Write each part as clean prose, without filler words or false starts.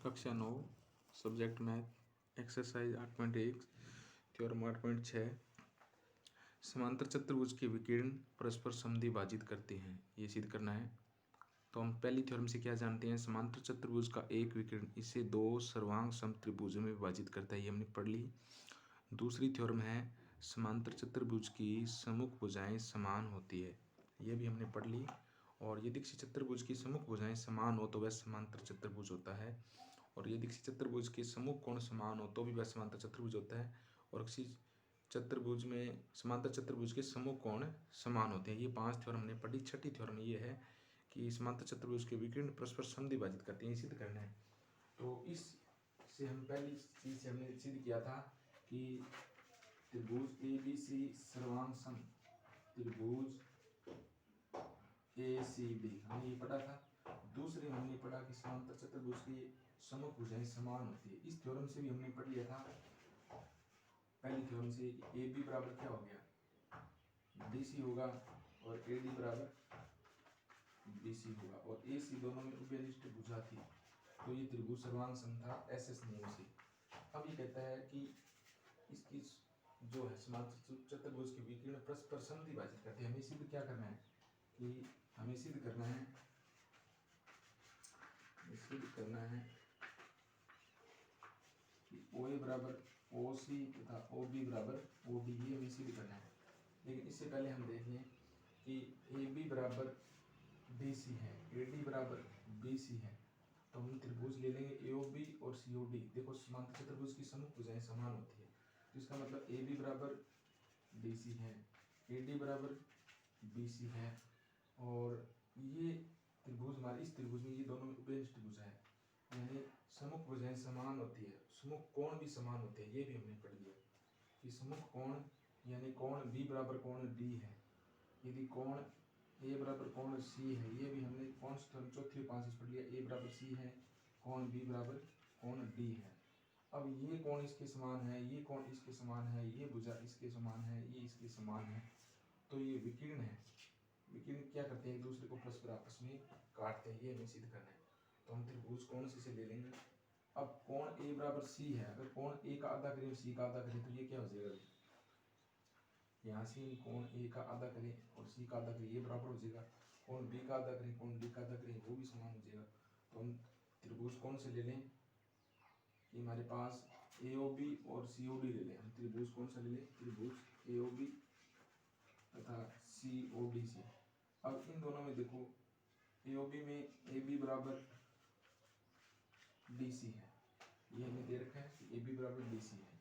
कक्षा 9 subject math exercise 8.1 theorem 8.6 समांतर चतुर्भुज के विकिरण परस्पर समद्विभाजित करते हैं, ये सिद्ध करना है। तो हम पहली थ्योरम से क्या जानते हैं, समांतर चतुर्भुज का एक विकिरण इसे दो सर्वांग समत्रिभुजों में विभाजित करता है, ये हमने पढ़ ली। दूसरी थ्योरम है समांतर चतुर्भुज की सम्मुख भुजाएं समान होती है, ये भी हमने पढ़ ली। और यदि किसी चतुर्भुज की सम्मुख भुजाएं समान हो तो वह समांतर चतुर्भुज होता है, और यदि किसी चतुर्भुज के सम्मुख कोण समान हो तो भी वह समांतर चतुर्भुज होता है। और किसी चतुर्भुज में समांतर चतुर्भुज के सम्मुख कोण समान होते हैं। ये 5 थ्योरम हमने पढ़ी। छठी थ्योरम ये है कि समांतर चतुर्भुज के विकिरण परस्पर समद्विभाजित करते हैं, ये सिद्ध करना है। तो इस से हम पहली चीज से हमने सिद्ध किया था कि त्रिभुज ABC सर्वांग सम त्रिभुज ACD हमने ये पढ़ा था। दूसरे में हमने पढ़ा कि समांतर चतुर्भुज की सम्मुख भुजाएं समान होती है। इस थ्योरम से भी हमने पढ़ लिया था। पहली थ्योरम से AB बराबर क्या हो गया, BC होगा, और AD बराबर BC होगा, और AC दोनों में उभयनिष्ठ भुजा थी, तो ये त्रिभुज सर्वांग सम था SS नियम से। अब ये कहता है कि इसकी जो है समांतर चतुर्भुज के विकिरण परस्पर समद्विभाजित करते हैं। हमें सिद्ध क्या करना है कि हमें सिद्ध करना है कि OA बराबर OC तथा OB बराबर OD, ये हमें सिद्ध करना है। लेकिन इससे पहले हम देख लें कि AB बराबर BC है, AD बराबर BC है, तो हम त्रिभुज ले लेंगे AOB और COD। देखो समांतर चतुर्भुज की सम्मुख भुजाएं समान होती है, तो इसका मतलब AB बराबर BC है, AD बराबर BC है, और ये त्रिभुज हमारे इस त्रिभुज में ये दोनों उभयनिष्ठ भुजा है, यानी सम्मुख भुजाएं समान होती है, सम्मुख कोण भी समान होते हैं, ये भी हमने पढ़ लिया कि सम्मुख कोण यानी कोण B बराबर कोण D है। यदि कोण A बराबर कोण C है, ये भी हमने कौन सी चौथी और पांचवी पढ़ लिया। A बराबर C है, कोण B बराबर कोण D है। अब ये कोण इसके समान है, ये कोण इसके समान है, ये भुजा इसके समान है, ये इसके समान है, तो ये विकिरण है। विकिरण क्या करते हैं, एक दूसरे को परस्पर आपस में काटते हैं, ये हमें सिद्ध करना है। तो हम त्रिभुज कोण से ले लेंगे। अब कोण A बराबर C है, अगर कोण A का आधा करें और C का आधा करें तो ये क्या हो जाएगा, यहाँ से कोण A का आधा करें और C का आधा करें, ये बराबर हो जाएगा। कोण B का आधा करें, कोण D का आधा करें, वो भी समान हो जाएगा। तो हम त्रिभुज कोण से ले लें कि हमारे पास AOB और COD ले लें। हम त्रिभुज कौन सा ले लें, त्रिभुज AOB तथा COD से। अब इन दोनों में देखो AOB में AB बराबर DC है, ये हमें दे रखा है कि AB बराबर DC है।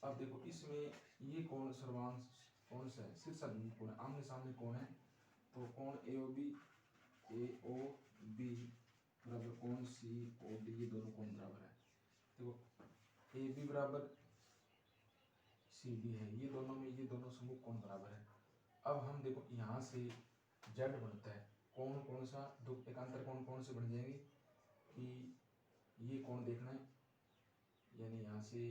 अब देखो इसमें ये कोण सर्वांग कौन सा है, शीर्षाभिमुख कोण है, आमने सामने कोण है, तो कोण AOB बराबर कोण COD, ये दोनों कोण बराबर है। देखो AB बराबर CD है, ये दोनों सम्मुख कोण बराबर है। अब हम देखो यहाँ से Z बनता है, कोण कौन सा, दो एकांतर कोण कौन से बन जाएंगे कि ये कोण देखना है, यानी यहाँ से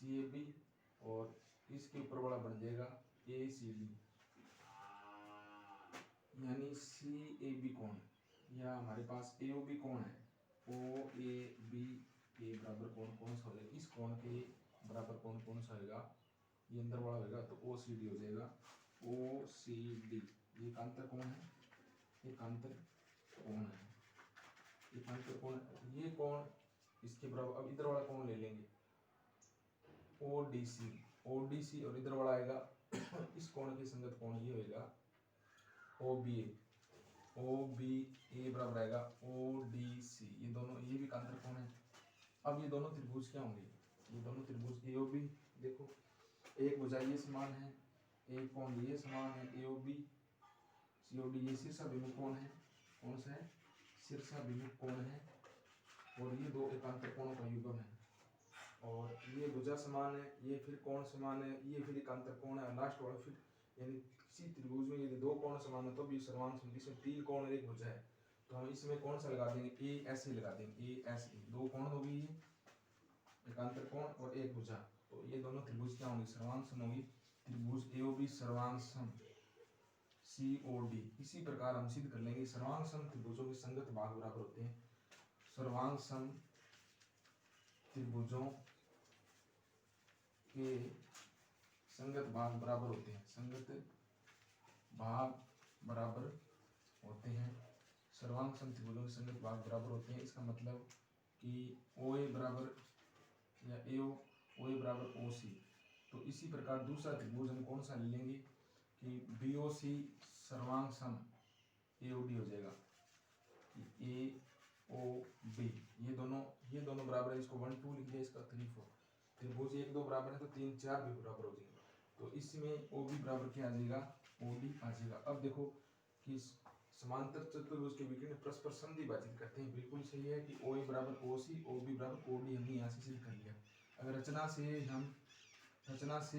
CAB और इसके ऊपर वाला बन जाएगा ACD, यानी CAB कोण, या हमारे पास AOB कोण है, OAB के बराबर कोण कौन सा हो जाएगा, इस कोण के बराबर कोण कौन सा होगा, ये अंदर वाला होगा, तो OCD हो जाएगा। OCD ये एकांतर कोण है, एकांतर कोण है, एकांतर कोण, ये कोण इसके बराबर। अब इधर वाला कोण ले लेंगे ODC और इधर वाला आएगा इस कोण के संगत कोण ये होगा OBA बराबर आएगा ODC, ये दोनों ये भी एकांतर कोण है। अब ये दोनों त्रिभुज क्या होंगे, ये दोनों त्रिभुज AOB, देखो एक भुजा ये समान है, एक कोण ये समान है AOB COD, ये शीर्षाभिमुख कोण है, कौन सा है, शीर्षाभिमुख कोण है, और ये दो एकांतर कोणों का युग्म है, और ये भुजा समान है, ये फिर कोण समान है, ये फिर एकांतर कोण है, लास्ट वाला फिर, यानी किसी त्रिभुज में यदि दो कोण समान है तो भी सर्वांग सम, इसमें 3 कोण और एक भुजा है, तो हम इसमें कौन सा लगा देंगे, ASA लगा देंगे, ASA, दो कोण हो गई, एकांतर कोण और एक भुजा, तो ये दोनों त्रिभुज क्या होंगे, सर्वांग सम होंगी। त्रिभुज AOB सर्वांग सम COD। इसी प्रकार हम सिद्ध कर लेंगे सर्वांग सम त्रिभुजों के संगत भाग बराबर होते हैं। सर्वांग सम त्रिभुजों के संगत भाग बराबर होते हैं। संगत भाग बराबर होते हैं। सर्वांग सम त्रिभुजों के संगत भाग बराबर होते हैं। इसका मतलब कि OA बराबर या OA बराबर OC। तो इसी प्रकार दूसरा त्रिभुज हम कौन सा ले लेंगे कि BOC सर्वांग सम AOD हो जाएगा कि AOB। ये दोनों बराबर है। इसको 1 2 लिख दिया, इसका 3 4। त्रिभुज 1 2 बराबर है तो 3 4 भी बराबर हो जाएंगे। तो इसमें OB बराबर क्या आ जाएगा, OD आ जाएगा। अब देखो कि समांतर चतुर्भुज के विकर्ण परस्पर संधि भाजित करते हैं। बिल्कुल सही है कि OA बराबर OC, OB बराबर OD हमने यहाँ से सिद्ध कर लिया। अगर रचना से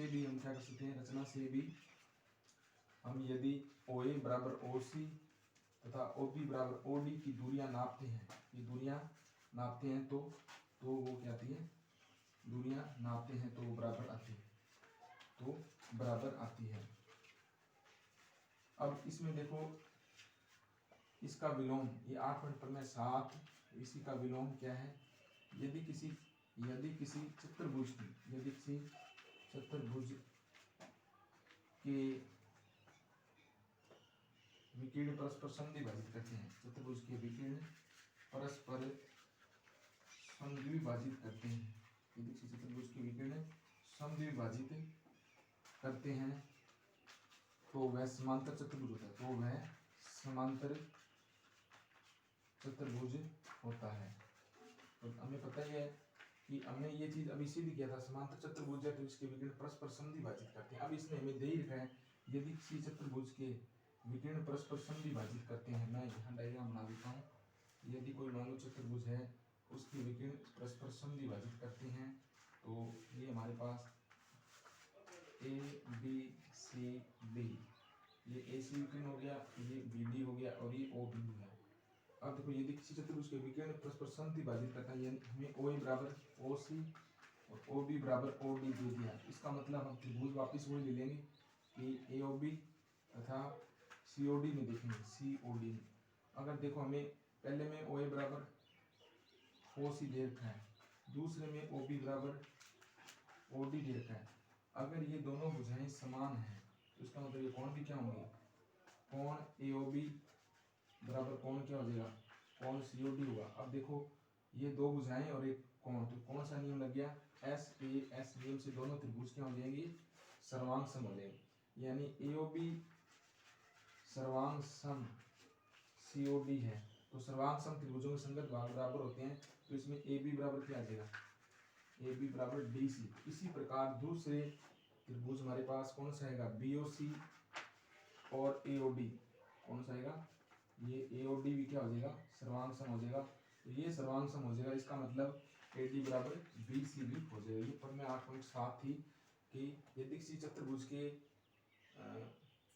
भी हम क्या कर सकते हैं, रचना से भी हम यदि OA बराबर OC तथा OB बराबर OD की दूरियां नापते हैं, ये दूरियां नापते हैं तो वो क्या आती है, दूरियां नापते हैं तो वो बराबर आती है। अब इसमें देखो इसका विलोम, ये 8 पॉइंट पर में 7, इसी का विलोम क्या है, यदि किसी चतुर्भुज के विकर्ण परस्पर संधि भाजित करते हैं। चतुर्भुज के विकर्ण परस्पर संधि भाजित करते हैं। यदि किसी चतुर्भुज के विकर्ण संधि भाजित करते हैं तो वह समांतर चतुर्भुज होता है। तो हमें पता ही है कि हमने ये चीज अभी सिद्ध किया था, समांतर चतुर्भुज है तो इसके विकर्ण परस्पर संधि भाजित करते हैं। अब इसने हमें दे ही रखा है यदि किसी चतुर्भुज के विकर्ण परस्पर संधि भाजित करते हैं। मैं यहाँ डायग्राम बना देता हूँ। यदि कोई मानो चतुर्भुज है उसके विकर्ण परस्पर संधि भाजित करते हैं तो ये हमारे पास ABCD, ये AC विकर्ण हो गया, ये BD हो गया और ये O बिंदु है। अब देखो यदि किसी चतुर्भुज के विकर्ण परस्पर संधि भाजित करता है, हमें OA बराबर OC और OB बराबर OD दे दिया। इसका मतलब हम त्रिभुज वापस वही ले लेंगे कि AOB तथा COD में देखेंगे। COD में अगर देखो हमें पहले में OA बराबर OC दे रखा है, दूसरे में OB बराबर OD दे रखा है। अगर ये दोनों भुजाएं समान हैं तो इसका मतलब ये कोण भी क्या होंगे, कोण AOB बराबर कोण क्या हो जाएगा, कोण COD होगा। अब देखो ये दो भुजाएं और एक कोण, तो कौन सा नियम लग गया, SAS नियम से दोनों त्रिभुज क्या हो जाएंगे, सर्वांग सम हो जाएंगे। यानी AOB सर्वांग सम COD है तो सर्वांग सम त्रिभुजों के संगत भाग बराबर होते हैं। तो इसमें AB बराबर क्या आ जाएगा, AB बराबर DC। इसी प्रकार दूसरे त्रिभुज हमारे पास कौन सा आएगा, BOC और AOD, कौन सा आएगा, ये AOD भी क्या हो जाएगा, सर्वांग सम हो जाएगा। तो ये सर्वांग सम हो जाएगा, इसका मतलब AD बराबर BC भी हो जाएगा। ये पर में 8.7 थी कि यदि किसी चतुर्भुज के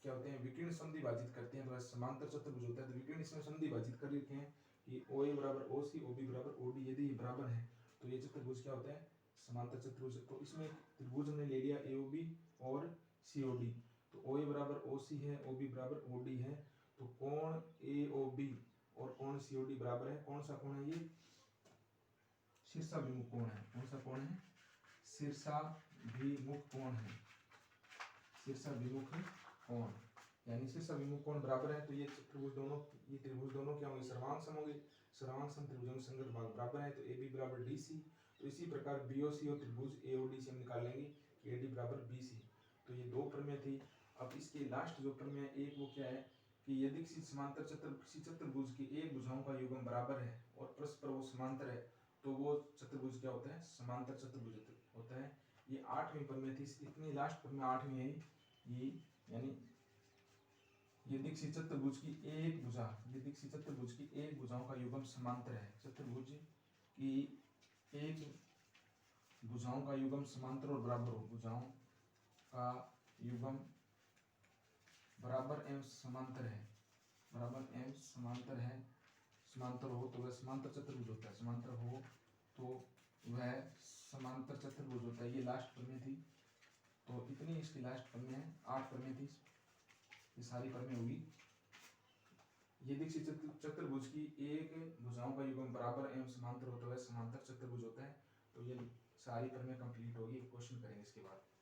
क्या होते हैं विकर्ण संधि भाजित करते हैं तो समांतर चतुर्भुज होता है। तो विकर्ण इसमें संधि भाजित कर लेते हैं कि OA बराबर OC, OB बराबर OD, यदि ये बराबर है तो ये चतुर्भुज क्या होता है, समांतर चतुर्भुज। तो इसमें त्रिभुज हमने ले लिया AOB और COD। तो OA बराबर OC है, OB बराबर OD है, तो कोण AOB और कोण COD बराबर है। कौन सा कोण है, ये शीर्षाभिमुख कोण है। कौन सा कोण है, शीर्षाभिमुख कोण है, शीर्षाभिमुख कोण। यानी शीर्षाभिमुख कोण बराबर है तो ये त्रिभुज दोनों क्या होंगे, सर्वांग सम होंगे। सर्वांग सम त्रिभुजों के संगत भाग बराबर है तो AB बराबर DC। तो इसी प्रकार BOC और त्रिभुज AOD से हम निकाल लेंगे कि AD बराबर BC। तो ये दो प्रमेय थी। अब इसके लास्ट जो प्रमेय एक वो क्या है कि यदि किसी चतुर्भुज की एक भुजाओं का युग्म बराबर है और परस्पर वो समांतर है तो वो चतुर्भुज क्या होता है, समांतर चतुर्भुज होता है। ये 8वीं प्रमेय थी। इतनी लास्ट प्रमेय 8वीं है ये, यानी यदि किसी चतुर्भुज की एक भुजाओं का युग्म समांतर है, चतुर्भुज की एक भुजाओं का युग्म समांतर और बराबर हो, भुजाओं का युग्म बराबर एवं समांतर है, समांतर हो तो वह समांतर चतुर्भुज होता है। समांतर हो तो वह समांतर चतुर्भुज होता है। ये लास्ट प्रमेय थी। तो इतनी इसकी लास्ट प्रमेय है, 8 प्रमेय थी। ये सारी परमें होगी। यदि किसी चतुर्भुज की एक भुजाओं का युग्म बराबर एवं समांतर होता है समांतर चतुर्भुज होता है, तो ये सारी परमें कंप्लीट होगी। क्वेश्चन करेंगे इसके बाद।